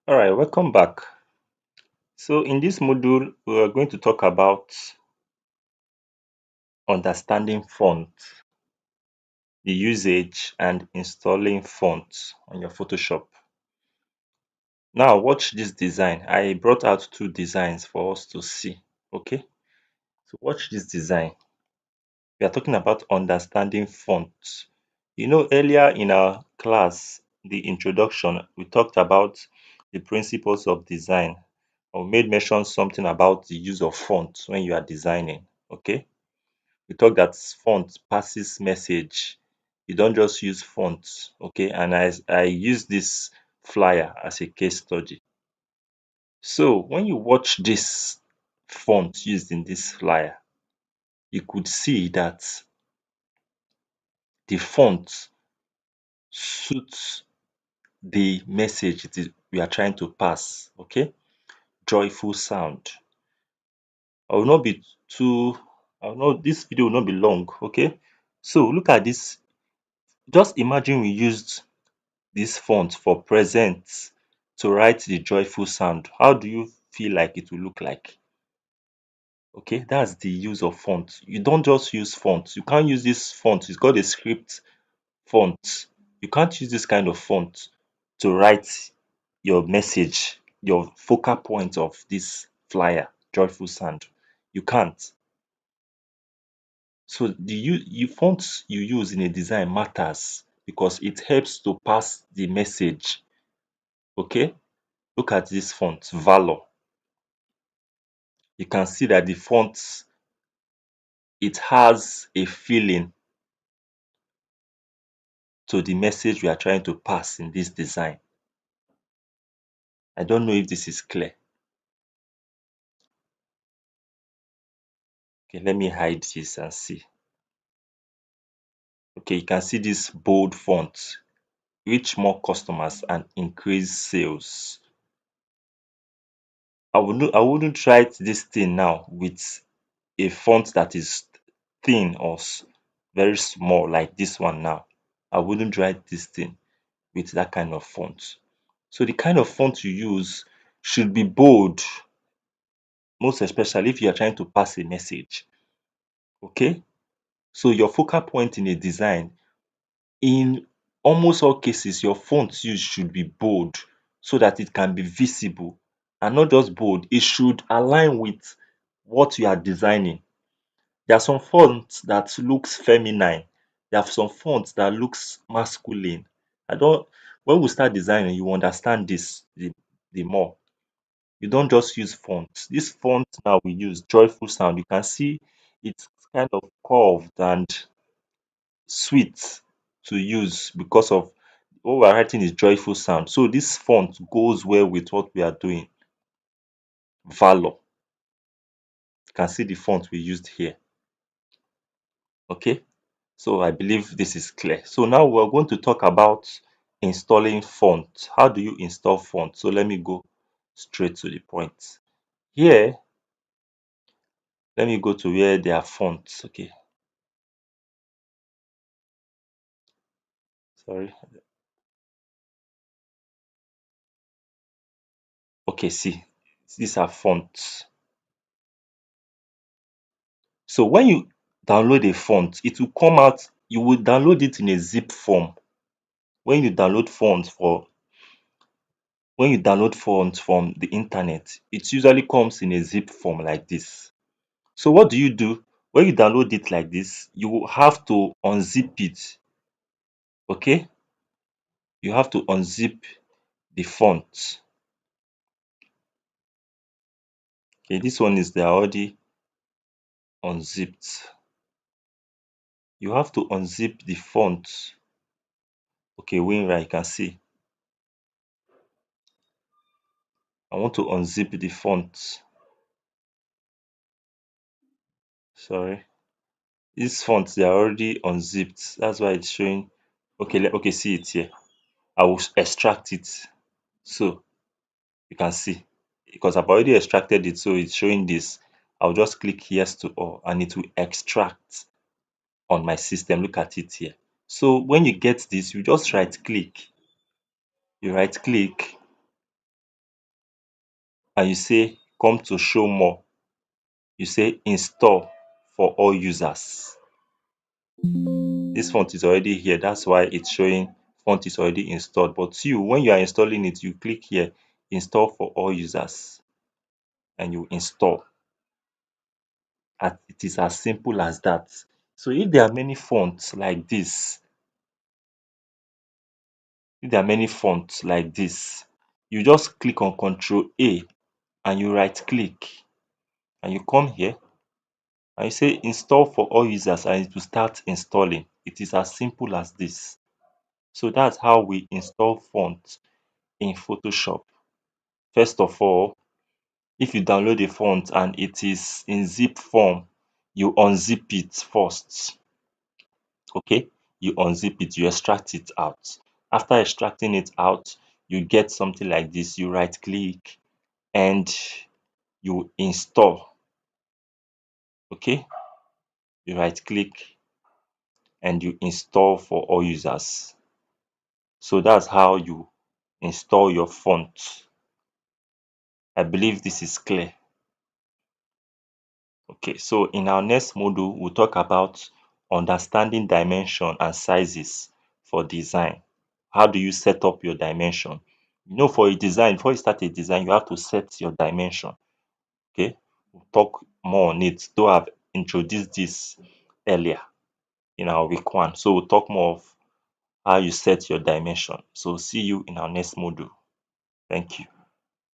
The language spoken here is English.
All right, welcome back. So, in this module, we are going to talk about understanding font, the usage, and installing fonts on your Photoshop. Now, watch this design. I brought out two designs for us to see. Okay, so watch this design. We are talking about understanding fonts. Earlier in our class, the introduction, we talked about the principles of design or made mention something about the use of fonts when you are designing. Okay, we talked that font passes message. You don't just use fonts. Okay, and I use this flyer as a case study. So when you watch this font used in this flyer, you could see that the font suits the message we are trying to pass. Okay, joyful sound. I will not be too. I will not. This video will not be long. Okay, so look at this. Just imagine we used this font for present to write the joyful sound. How do you feel like it will look like? Okay, that's the use of font. You don't just use font. You can't use this font. It's got a script font. You can't use this kind of font to write your message, your focal point of this flyer, joyful sound. You can't. So the fonts you use in a design matters because it helps to pass the message. Okay, look at this font, Valor. You can see that the font, it has a feeling to the message we are trying to pass in this design. I don't know if this is clear. Okay, let me hide this and see. Okay, you can see this bold font, reach more customers and increase sales. I wouldn't write this thing now with a font that is thin or very small like this one now. I wouldn't write this thing with that kind of font. So the kind of font you use should be bold, most especially if you are trying to pass a message. Okay? So your focal point in a design, in almost all cases, your font use should be bold so that it can be visible, and not just bold, it should align with what you are designing. There are some fonts that looks feminine. There are some fonts that looks masculine. I don't When we start designing, you understand this the more. You don't just use fonts. This font now we use joyful sound. You can see it's kind of curved and sweet to use because of what we're writing is joyful sound. So this font goes well with what we are doing. Valor. You can see the font we used here. Okay. So I believe this is clear. So now we're going to talk about installing font. How do you install font? So let me go straight to the point. Here, let me go to where there are fonts. Okay, sorry. Okay, see, these are fonts. So when you download a font, it will come out, you will download it in a zip form. When you download fonts from the internet, it usually comes in a zip form like this. So what do you do? When you download it like this, you will have to unzip it. Okay? You have to unzip the font. Okay, this one is there already unzipped. You have to unzip the font. Okay, WinRAR, you can see. I want to unzip the font. Sorry. These fonts, they are already unzipped. That's why it's showing. Okay, okay, see it here. I will extract it. So you can see because I've already extracted it, so it's showing this. I'll just click yes to all and it will extract on my system. Look at it here. So when you get this, you just right click. You right click and you say come to show more, you say install for all users. This font is already here, that's why it's showing font is already installed. But you, when you are installing it, you click here, install for all users, and you install. It is as simple as that. So if there are many fonts like this, if there are many fonts like this, you just click on Control A and you right click and you come here and you say install for all users, and it will start installing. It is as simple as this. So that's how we install fonts in Photoshop. First of all, if you download a font and it is in zip form, you unzip it first. Okay, you unzip it, you extract it out. After extracting it out, you get something like this. You right click and you install. Okay, you right click and you install for all users. So that's how you install your font. I believe this is clear. Okay, so in our next module, we'll talk about understanding dimension and sizes for design. How do you set up your dimension? You know, for a design, before you start a design, you have to set your dimension. Okay, we'll talk more on it, though I've introduced this earlier in our week one. So we'll talk more of how you set your dimension. So see you in our next module. Thank you.